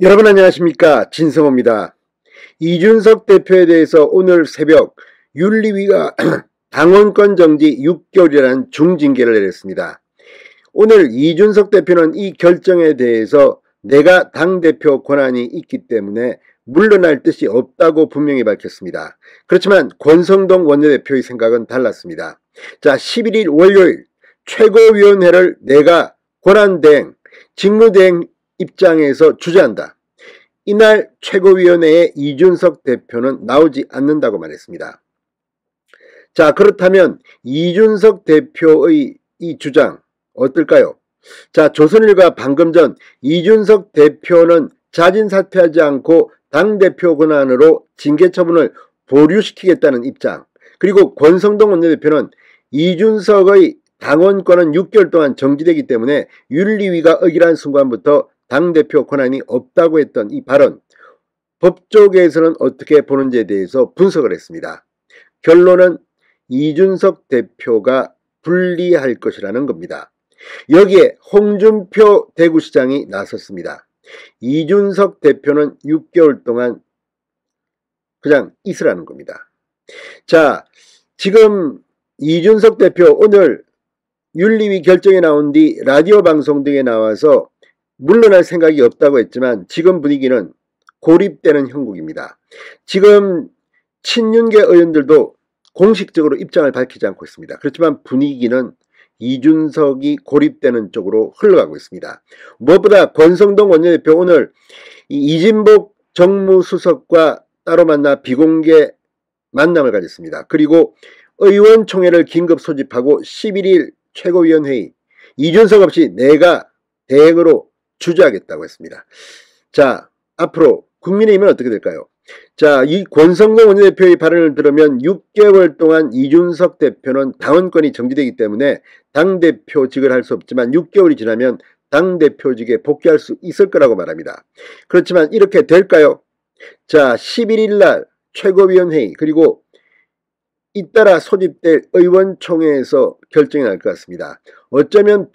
여러분 안녕하십니까, 진성호입니다. 이준석 대표에 대해서 오늘 새벽 윤리위가 당원권 정지 6개월이라는 중징계를 내렸습니다. 오늘 이준석 대표는 이 결정에 대해서 내가 당대표 권한이 있기 때문에 물러날 뜻이 없다고 분명히 밝혔습니다. 그렇지만 권성동 원내대표의 생각은 달랐습니다. 자, 11일 월요일 최고위원회를 내가 권한대행, 직무대행 입장에서 주재한다. 이날 최고위원회에 이준석 대표는 나오지 않는다고 말했습니다. 자, 그렇다면 이준석 대표의 이 주장 어떨까요? 자, 조선일보가 방금 전 이준석 대표는 자진 사퇴하지 않고 당대표 권한으로 징계 처분을 보류시키겠다는 입장, 그리고 권성동 원내대표는 이준석의 당원권은 6개월 동안 정지되기 때문에 윤리위가 어기란 순간부터 당대표 권한이 없다고 했던 이 발언, 법조계에서는 어떻게 보는지에 대해서 분석을 했습니다. 결론은 이준석 대표가 불리할 것이라는 겁니다. 여기에 홍준표 대구시장이 나섰습니다. 이준석 대표는 6개월 동안 그냥 있으라는 겁니다. 자, 지금 이준석 대표 오늘 윤리위 결정이 나온 뒤 라디오 방송 등에 나와서 물러날 생각이 없다고 했지만 지금 분위기는 고립되는 형국입니다. 지금 친윤계 의원들도 공식적으로 입장을 밝히지 않고 있습니다. 그렇지만 분위기는 이준석이 고립되는 쪽으로 흘러가고 있습니다. 무엇보다 권성동 원내대표 오늘 이진복 정무수석과 따로 만나 비공개 만남을 가졌습니다. 그리고 의원총회를 긴급 소집하고 11일 최고위원회의 이준석 없이 내가 대행으로 주재하겠다고 했습니다. 자, 앞으로 국민의힘은 어떻게 될까요? 자, 이 권성동 원내대표의 발언을 들으면 6개월 동안 이준석 대표는 당원권이 정지되기 때문에 당대표직을 할 수 없지만 6개월이 지나면 당대표직에 복귀할 수 있을 거라고 말합니다. 그렇지만 이렇게 될까요? 자, 11일 날 최고위원회의 그리고 잇따라 소집될 의원총회에서 결정이 날 것 같습니다. 어쩌면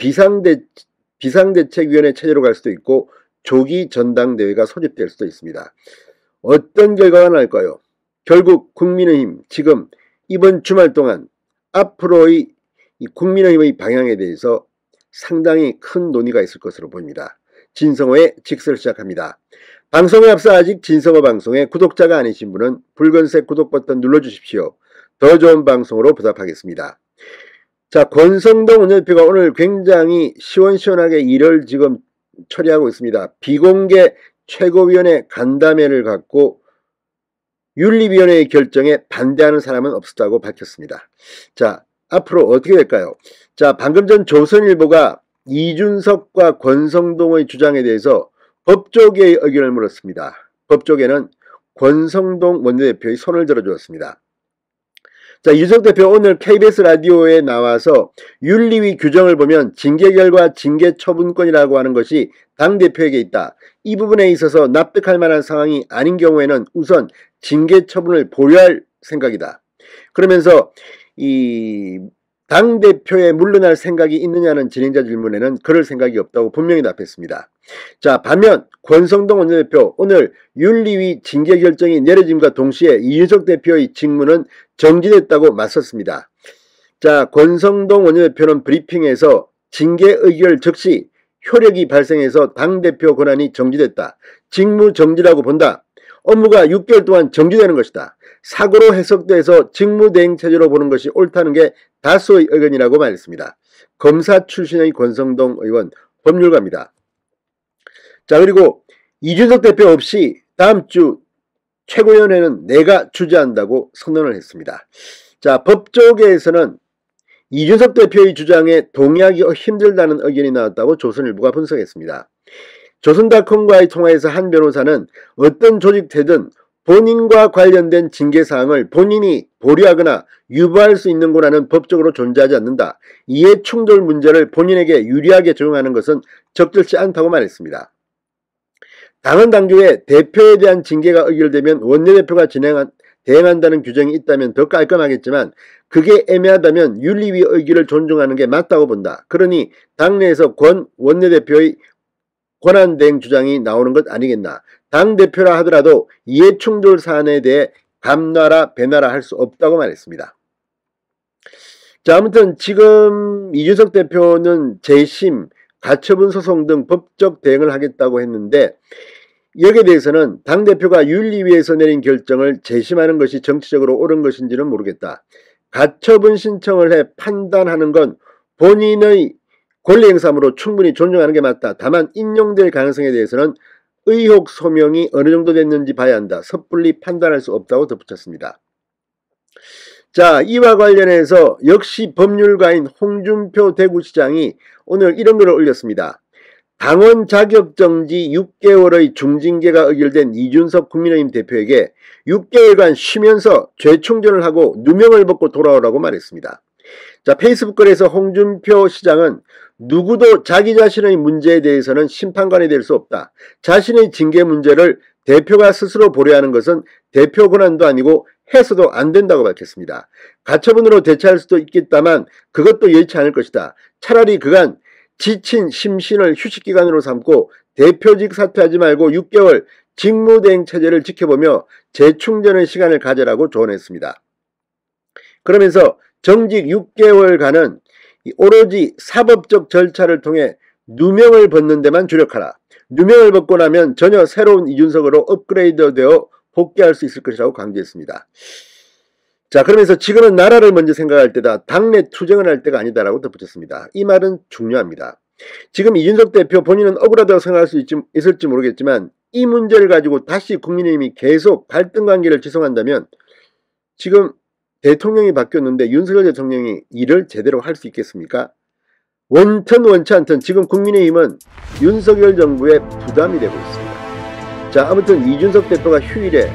비상대책위원회 체제로 갈 수도 있고 조기 전당대회가 소집될 수도 있습니다. 어떤 결과가 날까요? 결국 국민의힘 지금 이번 주말 동안 앞으로의 국민의힘의 방향에 대해서 상당히 큰 논의가 있을 것으로 보입니다. 진성호의 직설 시작합니다. 방송에 앞서 아직 진성호 방송에 구독자가 아니신 분은 붉은색 구독 버튼 눌러주십시오. 더 좋은 방송으로 보답하겠습니다. 자, 권성동 원내대표가 오늘 굉장히 시원시원하게 일을 지금 처리하고 있습니다. 비공개 최고위원회 간담회를 갖고 윤리위원회의 결정에 반대하는 사람은 없었다고 밝혔습니다. 자, 앞으로 어떻게 될까요? 자, 방금 전 조선일보가 이준석과 권성동의 주장에 대해서 법조계의 의견을 물었습니다. 법조계는 권성동 원내대표의 손을 들어주었습니다. 자, 이준석 대표 오늘 KBS 라디오에 나와서 윤리위 규정을 보면 징계 결과 징계 처분권이라고 하는 것이 당대표에게 있다. 이 부분에 있어서 납득할 만한 상황이 아닌 경우에는 우선 징계 처분을 보류할 생각이다. 그러면서 이 당대표에 물러날 생각이 있느냐는 진행자 질문에는 그럴 생각이 없다고 분명히 답했습니다. 자, 반면 권성동 원내대표 오늘 윤리위 징계 결정이 내려짐과 동시에 이준석 대표의 직무는 정지됐다고 맞섰습니다. 자, 권성동 원내대표는 브리핑에서 징계 의결 즉시 효력이 발생해서 당대표 권한이 정지됐다. 직무 정지라고 본다. 업무가 6개월 동안 정지되는 것이다. 사고로 해석돼서 직무대행 체제로 보는 것이 옳다는 게 다수의 의견이라고 말했습니다. 검사 출신의 권성동 의원, 법률가입니다. 자, 그리고 이준석 대표 없이 다음 주 최고위원회는 내가 주재한다고 선언을 했습니다. 자, 법조계에서는 이준석 대표의 주장에 동의하기 힘들다는 의견이 나왔다고 조선일보가 분석했습니다. 조선닷컴과의 통화에서 한 변호사는 어떤 조직체든 본인과 관련된 징계사항을 본인이 보류하거나 유보할 수 있는 권한은 법적으로 존재하지 않는다. 이해 충돌 문제를 본인에게 유리하게 적용하는 것은 적절치 않다고 말했습니다. 당헌 당규에 대표에 대한 징계가 의결되면 원내대표가 대행한다는 규정이 있다면 더 깔끔하겠지만 그게 애매하다면 윤리위 의결을 존중하는 게 맞다고 본다. 그러니 당내에서 권 원내대표의 권한대행 주장이 나오는 것 아니겠나. 당대표라 하더라도 이해충돌 사안에 대해 감나라 배나라 할 수 없다고 말했습니다. 자, 아무튼 지금 이준석 대표는 재심, 가처분 소송 등 법적 대응을 하겠다고 했는데 여기에 대해서는 당대표가 윤리위에서 내린 결정을 재심하는 것이 정치적으로 옳은 것인지는 모르겠다. 가처분 신청을 해 판단하는 건 본인의 권리행사므로 충분히 존중하는 게 맞다. 다만 인용될 가능성에 대해서는 의혹 소명이 어느 정도 됐는지 봐야 한다. 섣불리 판단할 수 없다고 덧붙였습니다. 자, 이와 관련해서 역시 법률가인 홍준표 대구시장이 오늘 이런 글을 올렸습니다. 당원 자격정지 6개월의 중징계가 의결된 이준석 국민의힘 대표에게 6개월간 쉬면서 죄충전을 하고 누명을 벗고 돌아오라고 말했습니다. 자, 페이스북 글에서 홍준표 시장은 누구도 자기 자신의 문제에 대해서는 심판관이 될 수 없다. 자신의 징계 문제를 대표가 스스로 보려하는 것은 대표 권한도 아니고 해서도 안 된다고 밝혔습니다. 가처분으로 대처할 수도 있겠다만 그것도 여의치 않을 것이다. 차라리 그간 지친 심신을 휴식기간으로 삼고 대표직 사퇴하지 말고 6개월 직무대행 체제를 지켜보며 재충전의 시간을 가져라고 조언했습니다. 그러면서 정직 6개월간은 오로지 사법적 절차를 통해 누명을 벗는 데만 주력하라. 누명을 벗고 나면 전혀 새로운 이준석으로 업그레이드되어 복귀할 수 있을 것이라고 강조했습니다. 자, 그러면서 지금은 나라를 먼저 생각할 때다. 당내 투쟁을 할 때가 아니다라고 덧붙였습니다. 이 말은 중요합니다. 지금 이준석 대표 본인은 억울하다고 생각할 수 있을지 모르겠지만 이 문제를 가지고 다시 국민의힘이 계속 갈등 관계를 지속한다면 지금 대통령이 바뀌었는데 윤석열 대통령이 일을 제대로 할 수 있겠습니까? 원천 원치 않든 지금 국민의힘은 윤석열 정부의 부담이 되고 있습니다. 자, 아무튼 이준석 대표가 휴일에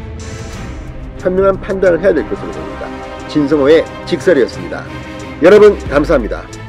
현명한 판단을 해야 될 것으로 보입니다. 진성호의 직설이었습니다. 여러분 감사합니다.